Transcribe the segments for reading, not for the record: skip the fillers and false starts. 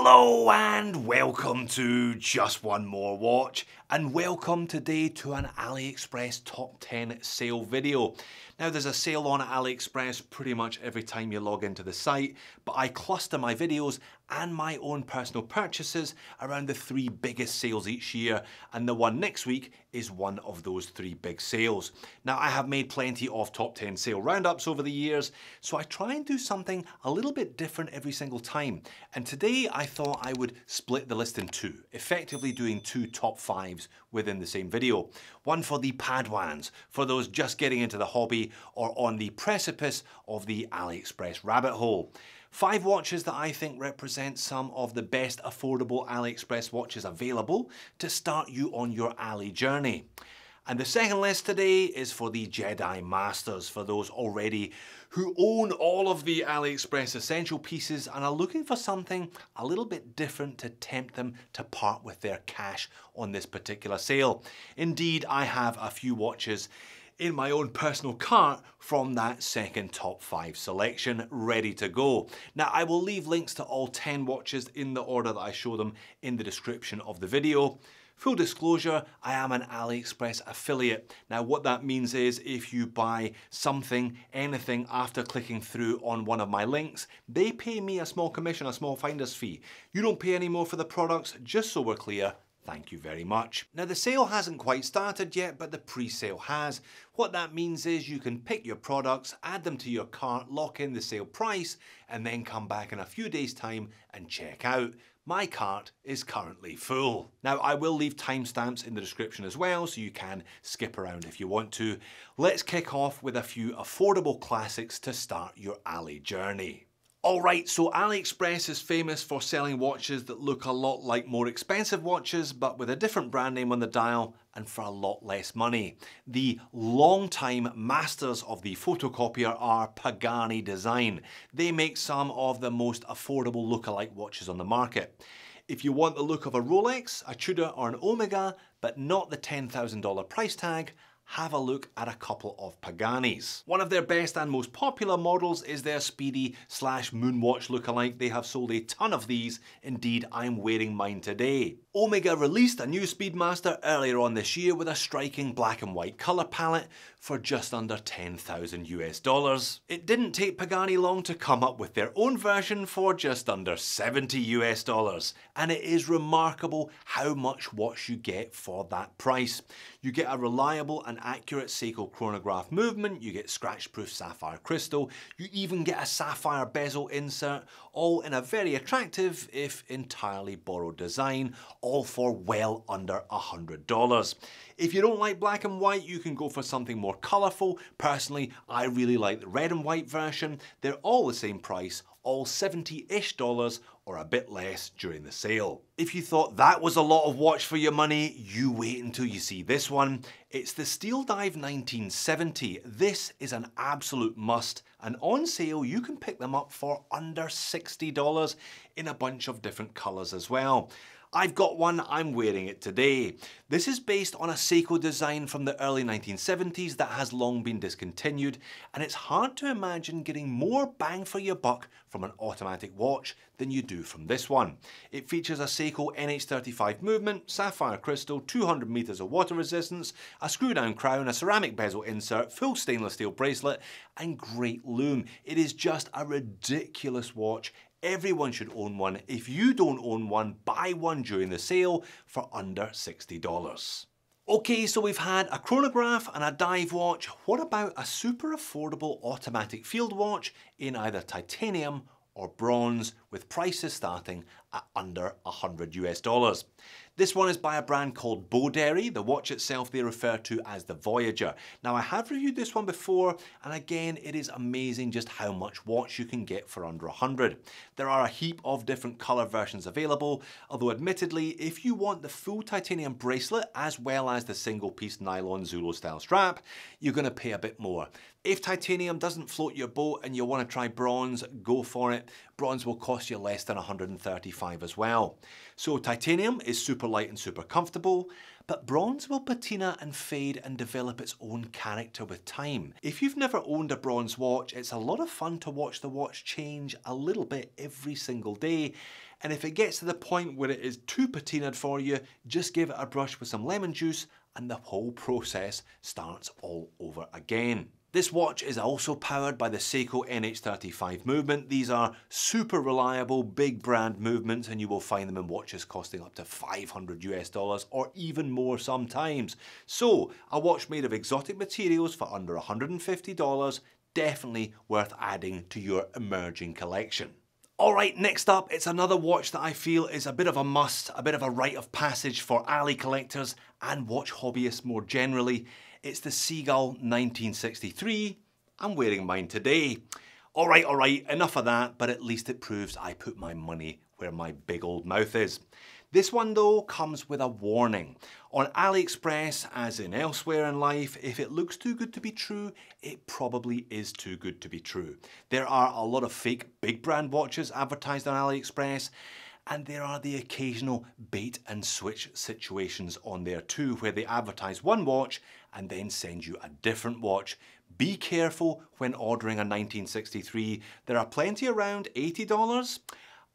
Hello and welcome to Just One More Watch, and welcome today to an AliExpress Top 10 sale video. Now there's a sale on at AliExpress pretty much every time you log into the site, but I cluster my videos and my own personal purchases around the three biggest sales each year, and the one next week is one of those three big sales. Now I have made plenty of top 10 sale roundups over the years, so I try and do something a little bit different every single time, and today I thought I would split the list in two, effectively doing two top fives within the same video. One for the Padwans, for those just getting into the hobby or on the precipice of the AliExpress rabbit hole. 5 watches that I think represent some of the best affordable AliExpress watches available to start you on your Ali journey. And the second list today is for the Jedi Masters, for those already who own all of the AliExpress essential pieces and are looking for something a little bit different to tempt them to part with their cash on this particular sale. Indeed, I have a few watches in my own personal cart from that second top 5 selection ready to go. Now I will leave links to all 10 watches in the order that I show them in the description of the video. Full disclosure, I am an AliExpress affiliate. Now what that means is if you buy something, anything after clicking through on one of my links, they pay me a small commission, a small finder's fee. You don't pay any more for the products, just so we're clear. Thank you very much. Now the sale hasn't quite started yet, but the pre-sale has. What that means is you can pick your products, add them to your cart, lock in the sale price, and then come back in a few days' time and check out. My cart is currently full. Now I will leave timestamps in the description as well, so you can skip around if you want to. Let's kick off with a few affordable classics to start your Ali journey. Alright, so AliExpress is famous for selling watches that look a lot like more expensive watches, but with a different brand name on the dial and for a lot less money. The long-time masters of the photocopier are Pagani Design. They make some of the most affordable look-alike watches on the market. If you want the look of a Rolex, a Tudor or an Omega, but not the $10,000 price tag, have a look at a couple of Paganis. One of their best and most popular models is their Speedy / Moonwatch lookalike. They have sold a ton of these. Indeed, I'm wearing mine today. Omega released a new Speedmaster earlier on this year with a striking black and white colour palette for just under 10,000 US dollars. It didn't take Pagani long to come up with their own version for just under 70 US dollars. And it is remarkable how much watch you get for that price. You get a reliable and accurate Seagull chronograph movement, you get scratch-proof sapphire crystal, you even get a sapphire bezel insert, all in a very attractive, if entirely borrowed design, all for well under $100. If you don't like black and white, you can go for something more colourful. Personally, I really like the red and white version. They're all the same price, all $70-ish or a bit less during the sale. If you thought that was a lot of watch for your money, you wait until you see this one. It's the Steeldive 1970. This is an absolute must, and on sale you can pick them up for under $60 in a bunch of different colours as well. I've got one, I'm wearing it today. This is based on a Seiko design from the early 1970s that has long been discontinued, and it's hard to imagine getting more bang for your buck from an automatic watch than you do from this one. It features a Seiko NH35 movement, sapphire crystal, 200 meters of water resistance, a screw down crown, a ceramic bezel insert, full stainless steel bracelet, and great lume. It is just a ridiculous watch. Everyone should own one. If you don't own one, buy one during the sale for under $60. Okay, so we've had a chronograph and a dive watch. What about a super affordable automatic field watch in either titanium or bronze, with prices starting at under 100 US dollars? This one is by a brand called Boderry. The watch itself they refer to as the Voyager. Now I have reviewed this one before, and again it is amazing just how much watch you can get for under 100. There are a heap of different colour versions available, although admittedly if you want the full titanium bracelet as well as the single piece nylon Zulu style strap, you're going to pay a bit more. If titanium doesn't float your boat and you want to try bronze, go for it. Bronze will cost you less than 135 as well. So titanium is super light and super comfortable, but bronze will patina and fade and develop its own character with time. If you've never owned a bronze watch, it's a lot of fun to watch the watch change a little bit every single day, And if it gets to the point where it is too patinaed for you, just give it a brush with some lemon juice and the whole process starts all over again. This watch is also powered by the Seiko NH35 movement. These are super reliable, big brand movements, and you will find them in watches costing up to $500 or even more sometimes. So, a watch made of exotic materials for under $150, definitely worth adding to your emerging collection. Alright, next up, it's another watch that I feel is a bit of a must, a bit of a rite of passage for alley collectors and watch hobbyists more generally. It's the Seagull 1963. I'm wearing mine today. Alright, enough of that, but at least it proves I put my money where my big old mouth is. This one though comes with a warning. On AliExpress, as in elsewhere in life, if it looks too good to be true, it probably is too good to be true. There are a lot of fake big brand watches advertised on AliExpress, and there are the occasional bait and switch situations on there too, where they advertise one watch and then send you a different watch. Be careful when ordering a 1963. There are plenty around $80.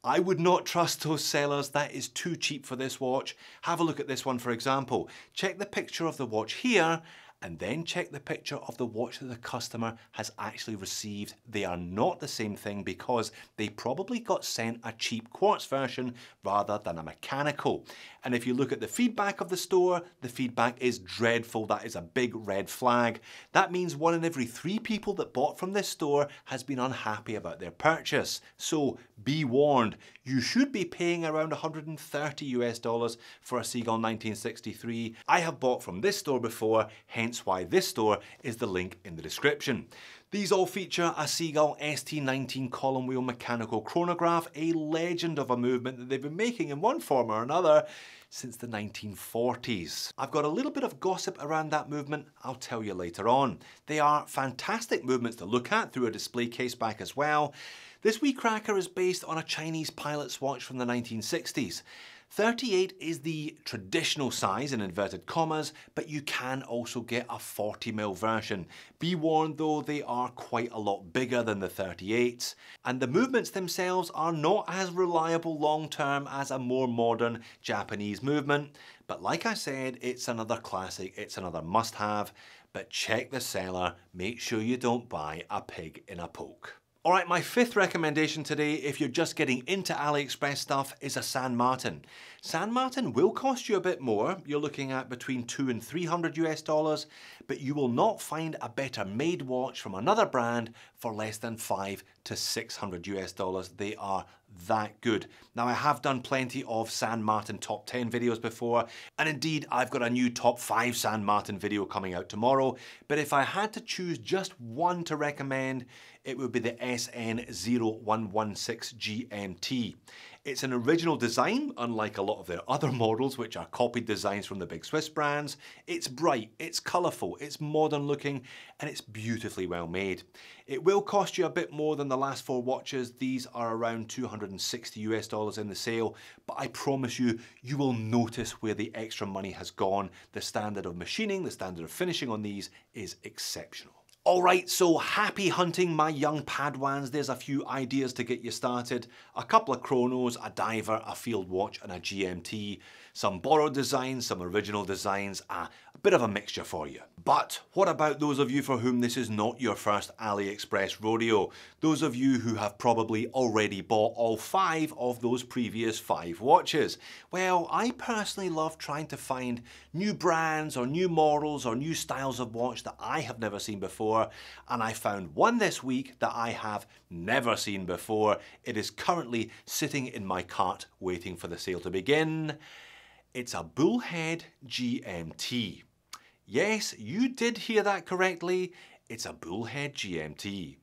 I would not trust those sellers. That is too cheap for this watch. Have a look at this one for example. Check the picture of the watch here and then check the picture of the watch that the customer has actually received. They are not the same thing because they probably got sent a cheap quartz version rather than a mechanical. And if you look at the feedback of the store, the feedback is dreadful. That is a big red flag. That means 1 in every 3 people that bought from this store has been unhappy about their purchase. So be warned, you should be paying around $130 for a Seagull 1963. I have bought from this store before, hence why this store is the link in the description. These all feature a Seagull ST19 column wheel mechanical chronograph, a legend of a movement that they've been making in one form or another since the 1940s. I've got a little bit of gossip around that movement, I'll tell you later on. They are fantastic movements to look at through a display case back as well. This wee cracker is based on a Chinese pilot's watch from the 1960s. 38 is the traditional size in inverted commas, but you can also get a 40mm version. Be warned though, they are quite a lot bigger than the 38s, and the movements themselves are not as reliable long term as a more modern Japanese movement. But like I said, it's another classic, it's another must have, but check the seller, make sure you don't buy a pig in a poke. Alright, my 5th recommendation today, if you're just getting into AliExpress stuff, is a San Martin. San Martin will cost you a bit more. You're looking at between $200 and $300, but you will not find a better made watch from another brand for less than $500 to $600. They are that good. Now I have done plenty of San Martin top 10 videos before, and indeed I've got a new top 5 San Martin video coming out tomorrow, but if I had to choose just one to recommend, it would be the SN0116 GMT. It's an original design, unlike a lot of their other models, which are copied designs from the big Swiss brands. It's bright, it's colourful, it's modern looking, and it's beautifully well made. It will cost you a bit more than the last 4 watches. These are around $260 in the sale, but I promise you, you will notice where the extra money has gone. The standard of machining, the standard of finishing on these is exceptional. Alright, so happy hunting my young Padwans. There's a few ideas to get you started. A couple of chronos, a diver, a field watch and a GMT. Some borrowed designs, some original designs, a bit of a mixture for you. But what about those of you for whom this is not your first AliExpress rodeo? Those of you who have probably already bought all 5 of those previous 5 watches. Well, I personally love trying to find new brands or new models or new styles of watch that I have never seen before, and I found one this week that I have never seen before. It is currently sitting in my cart waiting for the sale to begin. It's a Bullhead GMT. Yes, you did hear that correctly. It's a Bullhead GMT.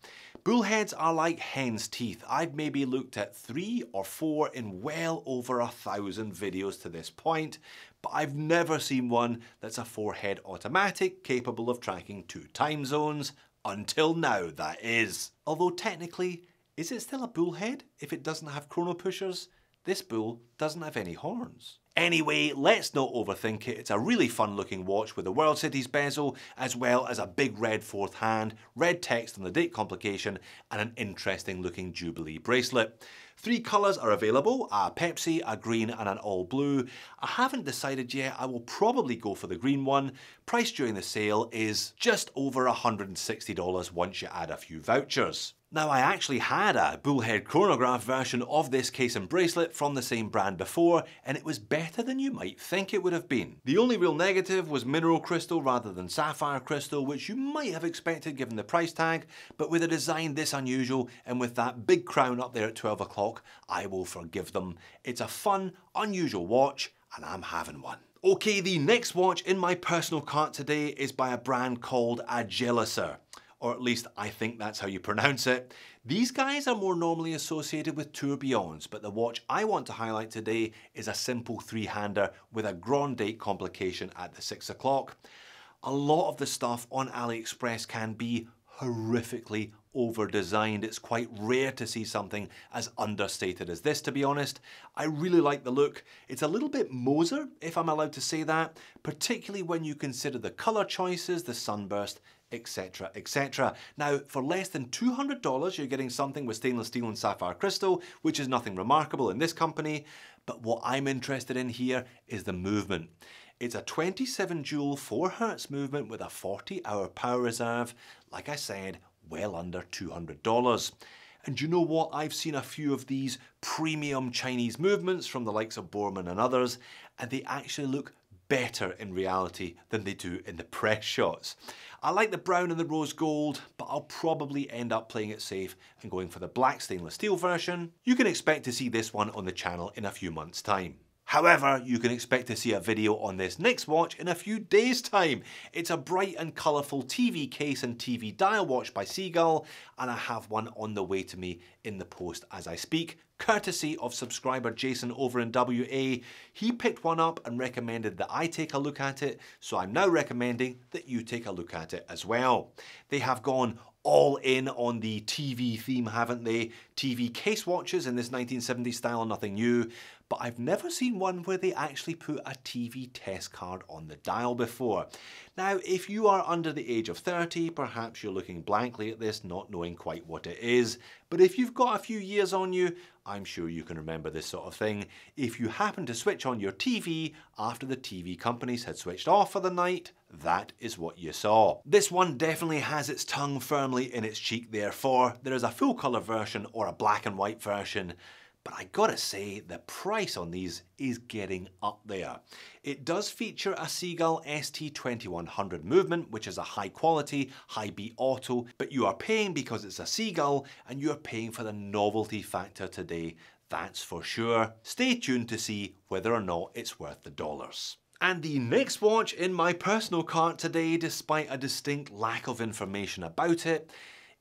Bullheads are like hen's teeth. I've maybe looked at 3 or 4 in well over 1,000 videos to this point, but I've never seen one that's a 4-head automatic capable of tracking 2 time zones. Until now, that is. Although technically, is it still a Bullhead if it doesn't have chrono pushers? this bull doesn't have any horns. Anyway, let's not overthink it. It's a really fun looking watch with a World Cities bezel, as well as a big red fourth hand, red text on the date complication, and an interesting looking Jubilee bracelet. 3 colours are available, a Pepsi, a green and an all blue. I haven't decided yet, I will probably go for the green one. Price during the sale is just over $160 once you add a few vouchers. Now, I actually had a Bullhead chronograph version of this case and bracelet from the same brand before, and it was better than you might think it would have been. The only real negative was mineral crystal rather than sapphire crystal, which you might have expected given the price tag, but with a design this unusual and with that big crown up there at 12 o'clock, I will forgive them. It's a fun, unusual watch, and I'm having one. Okay, the next watch in my personal cart today is by a brand called Agelocer. Or at least I think that's how you pronounce it. These guys are more normally associated with tourbillons, but the watch I want to highlight today is a simple 3-hander with a Grande complication at the 6 o'clock. A lot of the stuff on AliExpress can be horrifically over-designed. It's quite rare to see something as understated as this, to be honest. I really like the look. It's a little bit Moser, if I'm allowed to say that, particularly when you consider the colour choices, the sunburst, etc, etc. Now, for less than $200, you're getting something with stainless steel and sapphire crystal, which is nothing remarkable in this company, but what I'm interested in here is the movement. It's a 27 joule 4 Hz movement with a 40-hour power reserve, like I said, well under $200. And you know what? I've seen a few of these premium Chinese movements from the likes of Borman and others, and they actually look better in reality than they do in the press shots. I like the brown and the rose gold, but I'll probably end up playing it safe and going for the black stainless steel version. You can expect to see this one on the channel in a few months' time. However, you can expect to see a video on this next watch in a few days' time. It's a bright and colourful TV case and TV dial watch by Seagull, and I have one on the way to me in the post as I speak, courtesy of subscriber Jason over in WA. He picked one up and recommended that I take a look at it, so I'm now recommending that you take a look at it as well. They have gone all in on the TV theme, haven't they? TV case watches in this 1970s style, nothing new, but I've never seen one where they actually put a TV test card on the dial before. Now, if you are under the age of 30, perhaps you're looking blankly at this, not knowing quite what it is, but if you've got a few years on you, I'm sure you can remember this sort of thing. If you happen to switch on your TV after the TV companies had switched off for the night, that is what you saw. This one definitely has its tongue firmly in its cheek, therefore. There is a full colour version or a black and white version, but I gotta say, the price on these is getting up there. It does feature a Seagull ST2100 movement, which is a high quality, high beat auto, but you are paying because it's a Seagull, and you're paying for the novelty factor today, that's for sure. Stay tuned to see whether or not it's worth the dollars. And the next watch in my personal cart today, despite a distinct lack of information about it,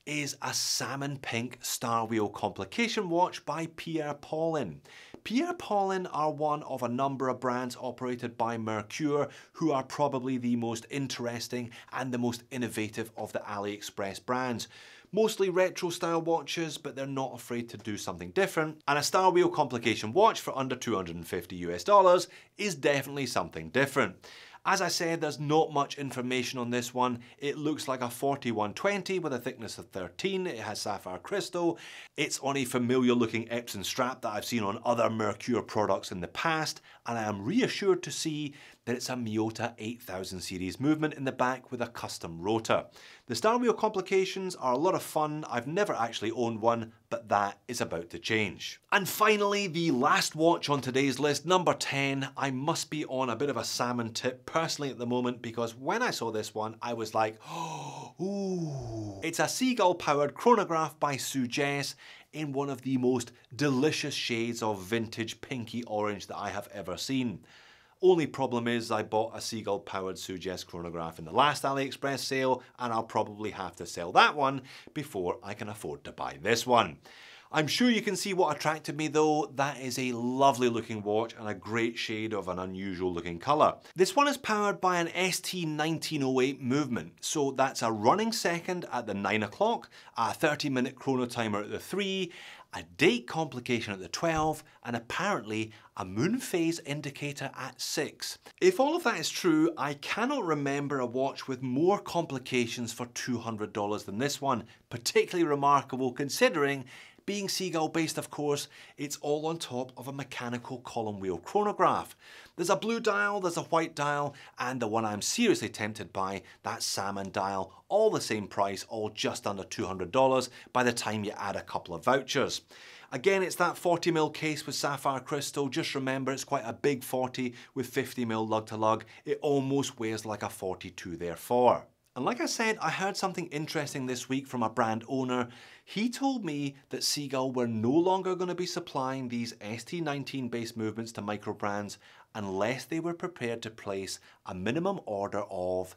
is a salmon pink star wheel complication watch by Pierre Paulin. Pierre Paulin are one of a number of brands operated by Mercure, who are probably the most interesting and the most innovative of the AliExpress brands. Mostly retro style watches, but they're not afraid to do something different. And a star wheel complication watch for under $250 US is definitely something different. As I said, there's not much information on this one. It looks like a 4120 with a thickness of 13. It has sapphire crystal. It's on a familiar looking Epson strap that I've seen on other Mercure products in the past, and I am reassured to see that it's a Miyota 8000 series movement in the back with a custom rotor. The star wheel complications are a lot of fun. I've never actually owned one, but that is about to change. And finally, the last watch on today's list, number 10. I must be on a bit of a salmon tip personally at the moment, because when I saw this one, I was like, oh, ooh. It's a Seagull powered chronograph by Sugess in one of the most delicious shades of vintage pinky orange that I have ever seen. Only problem is I bought a Seagull powered Sugess chronograph in the last AliExpress sale, and I'll probably have to sell that one before I can afford to buy this one. I'm sure you can see what attracted me though. That is a lovely looking watch and a great shade of an unusual looking colour. This one is powered by an ST1908 movement, so that's a running second at the 9 o'clock, a 30-minute chrono timer at the 3, a date complication at the 12, and apparently a Moonphase indicator at 6. If all of that is true, I cannot remember a watch with more complications for $200 than this one. Particularly remarkable considering, being Seagull based of course, it's all on top of a mechanical column wheel chronograph. There's a blue dial, there's a white dial, and the one I'm seriously tempted by, that salmon dial, all the same price, all just under $200 by the time you add a couple of vouchers. Again, it's that 40mm case with sapphire crystal. Just remember, it's quite a big 40 with 50mm lug to lug. It almost weighs like a 42 therefore. And like I said, I heard something interesting this week from a brand owner. He told me that Seagull were no longer going to be supplying these ST19 based movements to micro brands unless they were prepared to place a minimum order of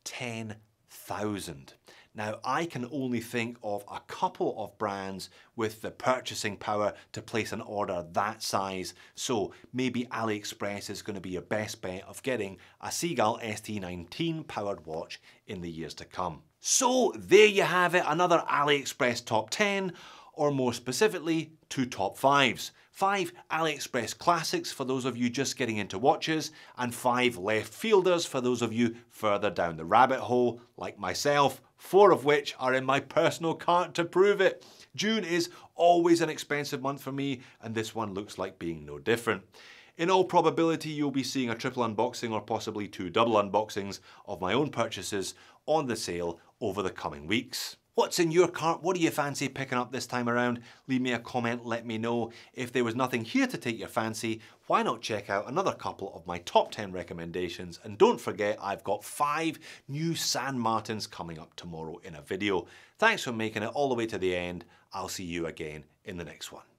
10,000. Now, I can only think of a couple of brands with the purchasing power to place an order that size, so maybe AliExpress is going to be your best bet of getting a Seagull ST19 powered watch in the years to come. So there you have it, another AliExpress top 10, or more specifically, 2 top 5s. 5 AliExpress classics for those of you just getting into watches, and 5 left fielders for those of you further down the rabbit hole, like myself, 4 of which are in my personal cart to prove it. June is always an expensive month for me, and this one looks like being no different. In all probability, you'll be seeing a triple unboxing or possibly 2 double unboxings of my own purchases on the sale over the coming weeks. What's in your cart? What do you fancy picking up this time around? Leave me a comment, let me know. If there was nothing here to take your fancy, why not check out another couple of my top 10 recommendations? And don't forget, I've got 5 new San Martins coming up tomorrow in a video. Thanks for making it all the way to the end. I'll see you again in the next one.